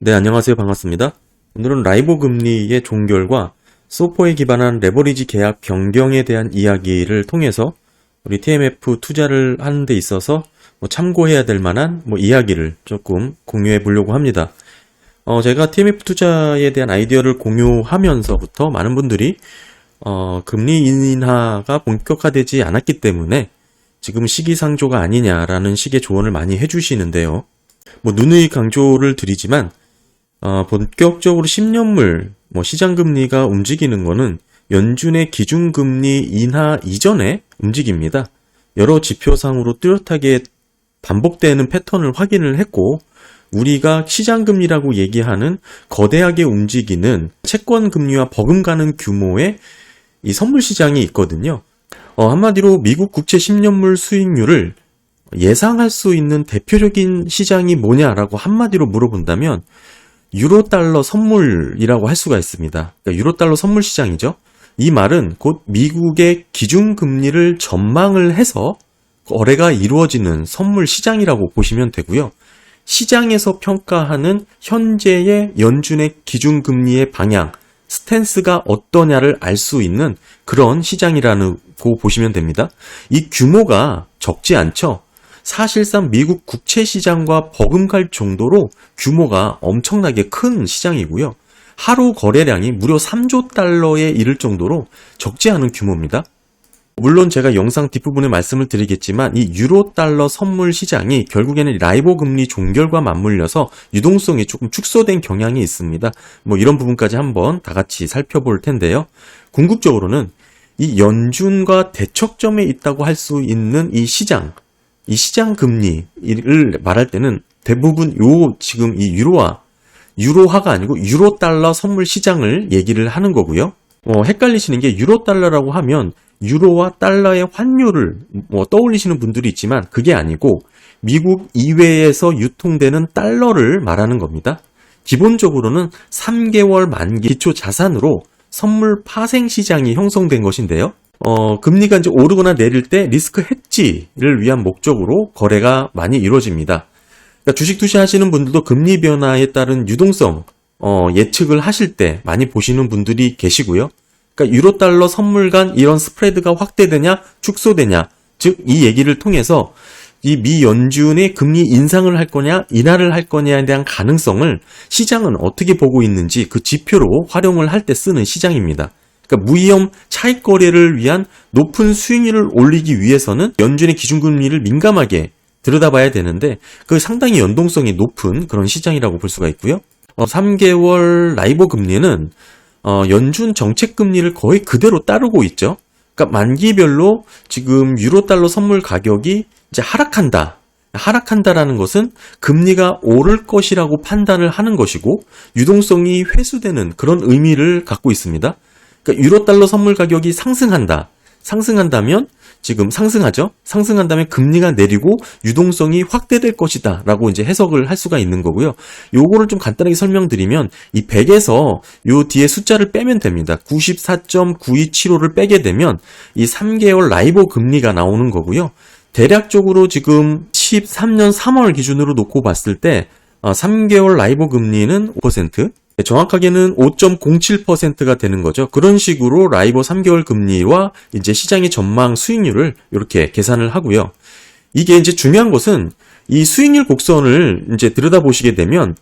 네, 안녕하세요. 반갑습니다. 오늘은 라이보 금리의 종결과 소포에 기반한 레버리지 계약 변경에 대한 이야기를 통해서 우리 TMF 투자를 하는 데 있어서 참고해야 될 만한 이야기를 조금 공유해 보려고 합니다. 제가 TMF 투자에 대한 아이디어를 공유하면서부터 많은 분들이 금리 인하가 본격화되지 않았기 때문에 지금 시기상조가 아니냐라는 식의 조언을 많이 해주시는데요. 누누이 강조를 드리지만 본격적으로 10년물 시장금리가 움직이는 거는 연준의 기준금리 인하 이전에 움직입니다. 여러 지표상으로 뚜렷하게 반복되는 패턴을 확인을 했고, 우리가 시장금리라고 얘기하는 거대하게 움직이는 채권금리와 버금가는 규모의 이 선물시장이 있거든요. 한마디로 미국 국채 10년물 수익률을 예상할 수 있는 대표적인 시장이 뭐냐라고 한마디로 물어본다면 유로달러 선물이라고 할 수가 있습니다. 그러니까 유로달러 선물 시장이죠. 이 말은 곧 미국의 기준금리를 전망을 해서 거래가 이루어지는 선물 시장이라고 보시면 되고요. 시장에서 평가하는 현재의 연준의 기준금리의 방향, 스탠스가 어떠냐를 알 수 있는 그런 시장이라고 보시면 됩니다. 이 규모가 적지 않죠. 사실상 미국 국채 시장과 버금갈 정도로 규모가 엄청나게 큰 시장이고요. 하루 거래량이 무려 3조 달러에 이를 정도로 적지 않은 규모입니다. 물론 제가 영상 뒷부분에 말씀을 드리겠지만 이 유로달러 선물 시장이 결국에는 라이보 금리 종결과 맞물려서 유동성이 조금 축소된 경향이 있습니다. 이런 부분까지 한번 다 같이 살펴볼 텐데요. 궁극적으로는 이 연준과 대척점에 있다고 할 수 있는 이 시장 금리를 말할 때는 대부분 지금 이 유로화가 아니고 유로달러 선물 시장을 얘기를 하는 거고요. 헷갈리시는 게 유로달러라고 하면 유로와 달러의 환율을 떠올리시는 분들이 있지만 그게 아니고 미국 이외에서 유통되는 달러를 말하는 겁니다. 기본적으로는 3개월 만기 기초 자산으로 선물 파생 시장이 형성된 것인데요. 금리가 이제 오르거나 내릴 때 리스크 헤지를 위한 목적으로 거래가 많이 이루어집니다. 그러니까 주식 투자하시는 분들도 금리 변화에 따른 유동성 예측을 하실 때 많이 보시는 분들이 계시고요. 그러니까 유로달러 선물 간 이런 스프레드가 확대되냐 축소되냐, 즉 이 얘기를 통해서 이 미 연준의 금리 인상을 할 거냐 인하를 할 거냐에 대한 가능성을 시장은 어떻게 보고 있는지 그 지표로 활용을 할 때 쓰는 시장입니다. 그러니까 무위험 차익 거래를 위한 높은 수익률을 올리기 위해서는 연준의 기준금리를 민감하게 들여다봐야 되는데 그 상당히 연동성이 높은 그런 시장이라고 볼 수가 있고요. 3개월 라이보 금리는 연준 정책 금리를 거의 그대로 따르고 있죠. 그러니까 만기별로 지금 유로달러 선물 가격이 이제 하락한다라는 것은 금리가 오를 것이라고 판단을 하는 것이고 유동성이 회수되는 그런 의미를 갖고 있습니다. 그러니까 유로달러 선물 가격이 상승한다면 지금 상승하죠. 상승한다면 금리가 내리고 유동성이 확대될 것이다 라고 이제 해석을 할 수가 있는 거고요. 요거를 좀 간단하게 설명드리면 이 100에서 요 뒤에 숫자를 빼면 됩니다. 94.9275를 빼게 되면 이 3개월 라이보 금리가 나오는 거고요. 대략적으로 지금 13년 3월 기준으로 놓고 봤을 때 3개월 라이보 금리는 5%, 정확하게는 5.07%가 되는 거죠. 그런 식으로 라이보 3개월 금리와 이제 시장의 전망 수익률을 이렇게 계산을 하고요. 이게 이제 중요한 것은 이 수익률 곡선을 이제 들여다보시게 되면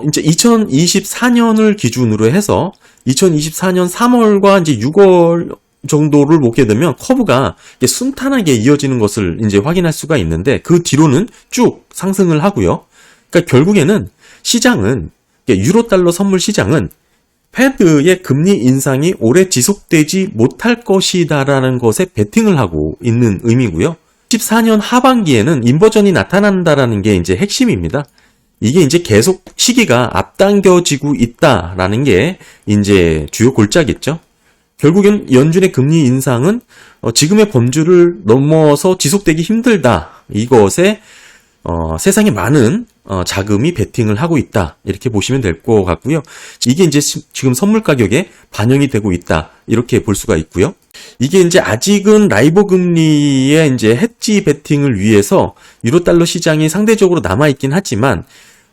이제 2024년을 기준으로 해서 2024년 3월과 이제 6월 정도를 보게 되면 커브가 순탄하게 이어지는 것을 이제 확인할 수가 있는데 그 뒤로는 쭉 상승을 하고요. 그러니까 결국에는 시장은 유로달러 선물 시장은 패드의 금리 인상이 오래 지속되지 못할 것이다라는 것에 베팅을 하고 있는 의미고요. 14년 하반기에는 인버전이 나타난다라는 게 이제 핵심입니다. 이게 이제 계속 시기가 앞당겨지고 있다라는 게 이제 주요 골자겠죠. 결국엔 연준의 금리 인상은 지금의 범주를 넘어서 지속되기 힘들다. 이것에 세상에 많은 자금이 베팅을 하고 있다. 이렇게 보시면 될 것 같고요. 이게 이제 지금 선물 가격에 반영이 되고 있다. 이렇게 볼 수가 있고요. 이게 이제 아직은 라이보 금리의 이제 헤지 베팅을 위해서 유로달러 시장이 상대적으로 남아있긴 하지만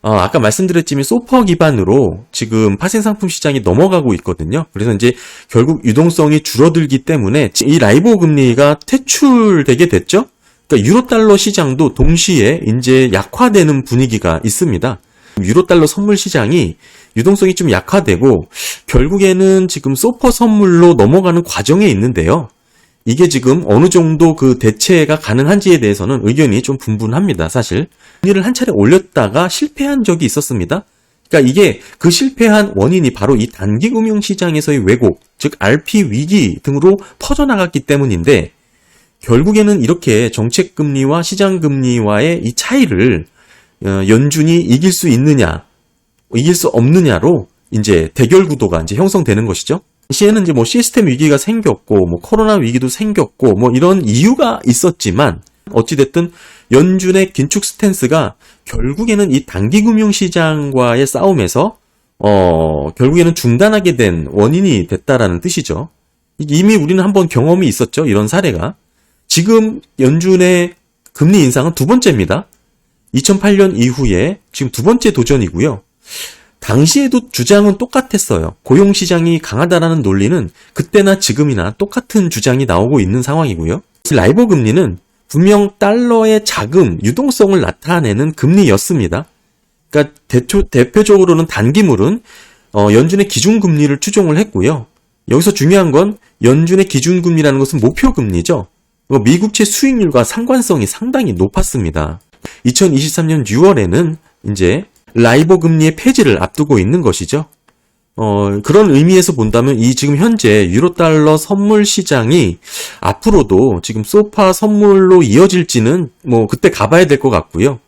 아까 말씀드렸지만 소퍼 기반으로 지금 파생상품 시장이 넘어가고 있거든요. 그래서 이제 결국 유동성이 줄어들기 때문에 이 라이보 금리가 퇴출되게 됐죠. 그러니까 유로달러 시장도 동시에 이제 약화되는 분위기가 있습니다. 유로달러 선물 시장이 유동성이 좀 약화되고 결국에는 지금 소퍼 선물로 넘어가는 과정에 있는데요. 이게 지금 어느 정도 그 대체가 가능한지에 대해서는 의견이 좀 분분합니다, 사실. 금리를 한 차례 올렸다가 실패한 적이 있었습니다. 그러니까 이게 그 실패한 원인이 바로 이 단기금융시장에서의 왜곡, 즉 RP 위기 등으로 퍼져나갔기 때문인데 결국에는 이렇게 정책금리와 시장금리와의 이 차이를 연준이 이길 수 있느냐, 이길 수 없느냐로 이제 대결 구도가 이제 형성되는 것이죠. 당시에는 이제 뭐 시스템 위기가 생겼고, 뭐 코로나 위기도 생겼고, 뭐 이런 이유가 있었지만, 어찌됐든 연준의 긴축 스탠스가 결국에는 이 단기금융시장과의 싸움에서, 결국에는 중단하게 된 원인이 됐다라는 뜻이죠. 이미 우리는 한번 경험이 있었죠. 이런 사례가. 지금 연준의 금리 인상은 두 번째입니다. 2008년 이후에 지금 두 번째 도전이고요. 당시에도 주장은 똑같았어요. 고용시장이 강하다라는 논리는 그때나 지금이나 똑같은 주장이 나오고 있는 상황이고요. 라이보 금리는 분명 달러의 자금, 유동성을 나타내는 금리였습니다. 그러니까 대표적으로는 단기물은 연준의 기준금리를 추종을 했고요. 여기서 중요한 건 연준의 기준금리라는 것은 목표금리죠. 미국채 수익률과 상관성이 상당히 높았습니다. 2023년 6월에는 이제 라이보 금리의 폐지를 앞두고 있는 것이죠. 그런 의미에서 본다면 이 지금 현재 유로달러 선물 시장이 앞으로도 지금 소파 선물로 이어질지는 뭐 그때 가봐야 될 것 같고요.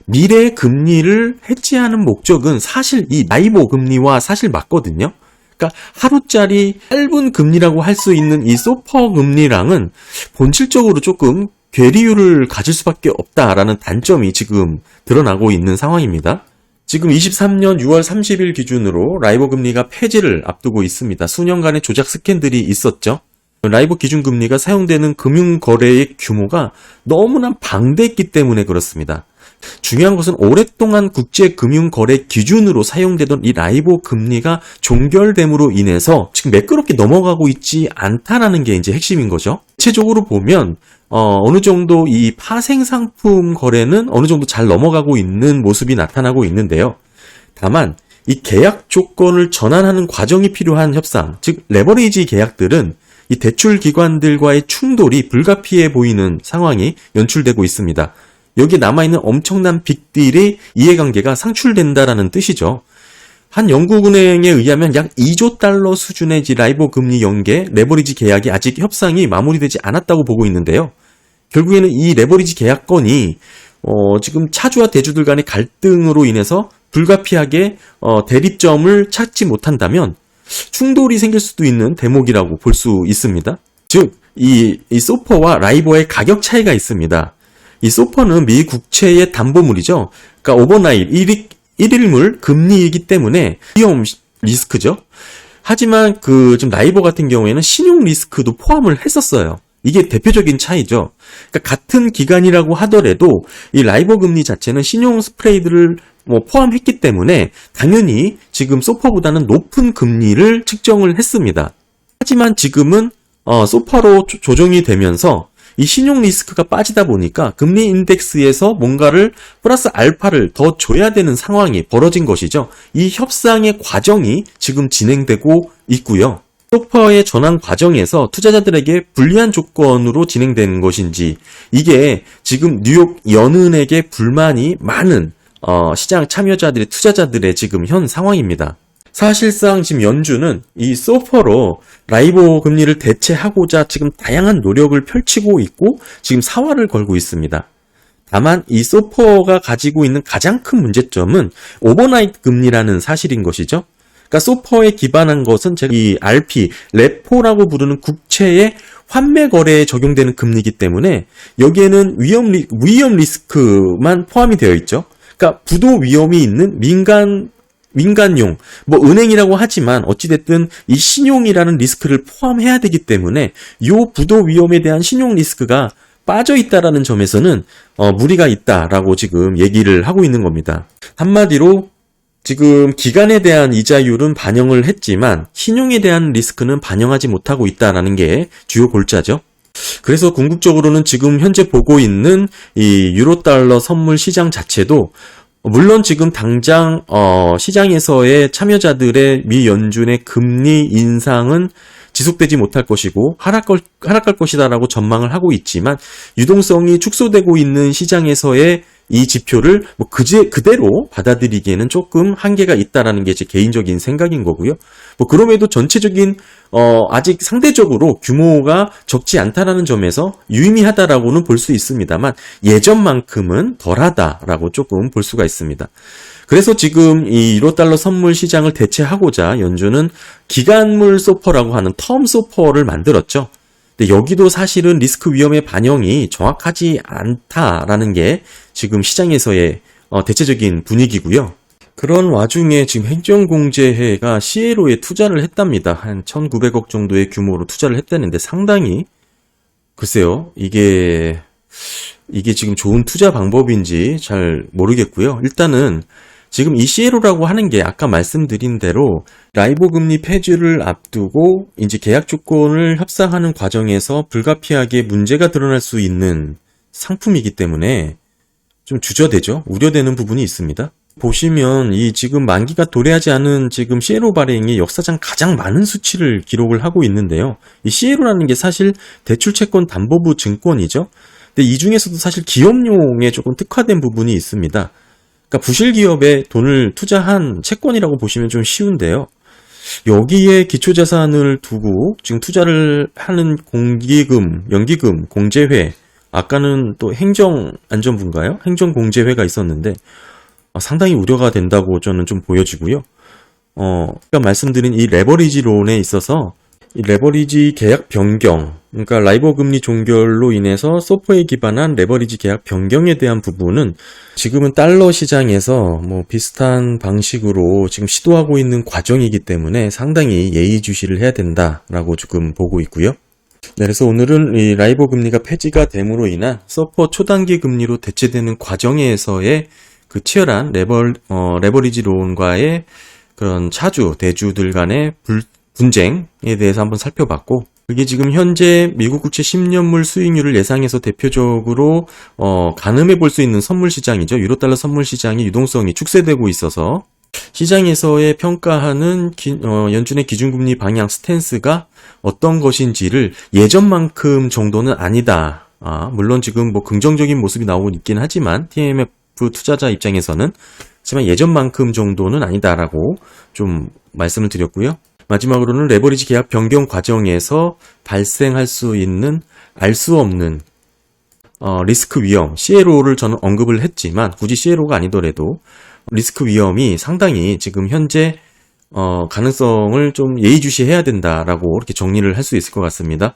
미래의 금리를 해지하는 목적은 사실 이 라이보 금리와 사실 맞거든요. 그러니까 하루짜리 짧은 금리라고 할 수 있는 이 소퍼 금리랑은 본질적으로 조금 괴리율을 가질 수밖에 없다라는 단점이 지금 드러나고 있는 상황입니다. 지금 23년 6월 30일 기준으로 라이보 금리가 폐지를 앞두고 있습니다. 수년간의 조작 스캔들이 있었죠. 라이보 기준금리가 사용되는 금융거래의 규모가 너무나 방대했기 때문에 그렇습니다. 중요한 것은 오랫동안 국제금융거래 기준으로 사용되던 이 라이보 금리가 종결됨으로 인해서 지금 매끄럽게 넘어가고 있지 않다라는 게 이제 핵심인 거죠. 대체적으로 보면 어느 정도 이 파생상품 거래는 어느 정도 잘 넘어가고 있는 모습이 나타나고 있는데요. 다만 이 계약 조건을 전환하는 과정이 필요한 협상, 즉 레버리지 계약들은 이 대출 기관들과의 충돌이 불가피해 보이는 상황이 연출되고 있습니다. 여기에 남아있는 엄청난 빅딜의 이해관계가 상출된다라는 뜻이죠. 한 영국은행에 의하면 약 2조 달러 수준의 라이보 금리 연계 레버리지 계약이 아직 협상이 마무리되지 않았다고 보고 있는데요. 결국에는 이 레버리지 계약건이 지금 차주와 대주들 간의 갈등으로 인해서 불가피하게 대립점을 찾지 못한다면 충돌이 생길 수도 있는 대목이라고 볼 수 있습니다. 즉, 이 소퍼와 라이보의 가격 차이가 있습니다. 이 소퍼는 미 국채의 담보물이죠. 그러니까 오버나잇 1일물 금리이기 때문에 위험 리스크죠. 하지만 지금 라이보 같은 경우에는 신용 리스크도 포함을 했었어요. 이게 대표적인 차이죠. 그러니까 같은 기간이라고 하더라도 이 라이보 금리 자체는 신용 스프레이드를 포함했기 때문에 당연히 지금 소퍼보다는 높은 금리를 측정을 했습니다. 하지만 지금은 소퍼로 조정이 되면서 이 신용 리스크가 빠지다 보니까 금리 인덱스에서 뭔가를 플러스 알파를 더 줘야 되는 상황이 벌어진 것이죠. 이 협상의 과정이 지금 진행되고 있고요. 소퍼의 전환 과정에서 투자자들에게 불리한 조건으로 진행되는 것인지, 이게 지금 뉴욕 연은에게 불만이 많은 시장 참여자들의 투자자들의 지금 현 상황입니다. 사실상 지금 연준은 이 소퍼로 라이보 금리를 대체하고자 지금 다양한 노력을 펼치고 있고 지금 사활을 걸고 있습니다. 다만 이 소퍼가 가지고 있는 가장 큰 문제점은 오버나잇 금리라는 사실인 것이죠. 그러니까 소퍼에 기반한 것은 이 RP, 레포라고 부르는 국채의 환매 거래에 적용되는 금리이기 때문에 여기에는 위험 리스크만 포함이 되어 있죠. 그러니까 부도 위험이 있는 민간용, 은행이라고 하지만 어찌됐든 이 신용이라는 리스크를 포함해야 되기 때문에 이 부도 위험에 대한 신용 리스크가 빠져 있다라는 점에서는 무리가 있다라고 지금 얘기를 하고 있는 겁니다. 한마디로 지금 기간에 대한 이자율은 반영을 했지만 신용에 대한 리스크는 반영하지 못하고 있다라는 게 주요 골자죠. 그래서 궁극적으로는 지금 현재 보고 있는 이 유로달러 선물 시장 자체도 물론 지금 당장 시장에서의 참여자들의 미 연준의 금리 인상은 지속되지 못할 것이고 하락할 것이다라고 전망을 하고 있지만 유동성이 축소되고 있는 시장에서의 이 지표를 뭐 그대로 받아들이기에는 조금 한계가 있다라는 게 제 개인적인 생각인 거고요. 뭐 그럼에도 전체적인 아직 상대적으로 규모가 적지 않다라는 점에서 유의미하다라고는 볼 수 있습니다만 예전만큼은 덜하다라고 조금 볼 수가 있습니다. 그래서 지금 이 유로달러 선물 시장을 대체하고자 연준은 기간물 소퍼라고 하는 텀 소퍼를 만들었죠. 근데 여기도 사실은 리스크 위험의 반영이 정확하지 않다라는 게 지금 시장에서의 대체적인 분위기고요. 그런 와중에 지금 행정공제회가 CLO에 투자를 했답니다. 한 1,900억 정도의 규모로 투자를 했다는데 상당히 글쎄요. 이게 지금 좋은 투자 방법인지 잘 모르겠고요. 일단은 지금 이 CLO라고 하는 게 아까 말씀드린 대로 라이보 금리 폐지를 앞두고 이제 계약 조건을 협상하는 과정에서 불가피하게 문제가 드러날 수 있는 상품이기 때문에 좀 주저되죠. 우려되는 부분이 있습니다. 보시면 이 지금 만기가 도래하지 않은 지금 CLO 발행이 역사상 가장 많은 수치를 기록을 하고 있는데요. 이 CLO라는 게 사실 대출채권 담보부 증권이죠. 근데 이 중에서도 사실 기업용에 조금 특화된 부분이 있습니다. 그러니까 부실 기업에 돈을 투자한 채권이라고 보시면 좀 쉬운데요. 여기에 기초자산을 두고 지금 투자를 하는 공기금, 연기금, 공제회, 아까는 또 행정안전부인가요? 행정공제회가 있었는데 상당히 우려가 된다고 저는 좀 보여지고요. 아까 말씀드린 이 레버리지론에 있어서 이 레버리지 계약 변경, 그러니까 라이보 금리 종결로 인해서 소프에 기반한 레버리지 계약 변경에 대한 부분은 지금은 달러 시장에서 뭐 비슷한 방식으로 지금 시도하고 있는 과정이기 때문에 상당히 예의주시를 해야 된다라고 지금 보고 있고요. 네, 그래서 오늘은 이 라이보 금리가 폐지가 됨으로 인한 서퍼 초단기 금리로 대체되는 과정에서의 그 치열한 레버리지론과의 그런 차주, 대주들 간의 분쟁에 대해서 한번 살펴봤고, 그게 지금 현재 미국 국채 10년물 수익률을 예상해서 대표적으로 가늠해 볼 수 있는 선물 시장이죠. 유로달러 선물 시장의 유동성이 축소되고 있어서 시장에서의 평가하는 연준의 기준금리 방향 스탠스가 어떤 것인지를 예전만큼 정도는 아니다. 물론 지금 뭐 긍정적인 모습이 나오고 있긴 하지만 TMF 투자자 입장에서는 하지만 예전만큼 정도는 아니다라고 좀 말씀을 드렸고요. 마지막으로는 레버리지 계약 변경 과정에서 발생할 수 있는 알 수 없는 리스크 위험, CLO를 저는 언급을 했지만 굳이 CLO가 아니더라도 리스크 위험이 상당히 지금 현재 가능성을 좀 예의주시해야 된다라고 이렇게 정리를 할 수 있을 것 같습니다.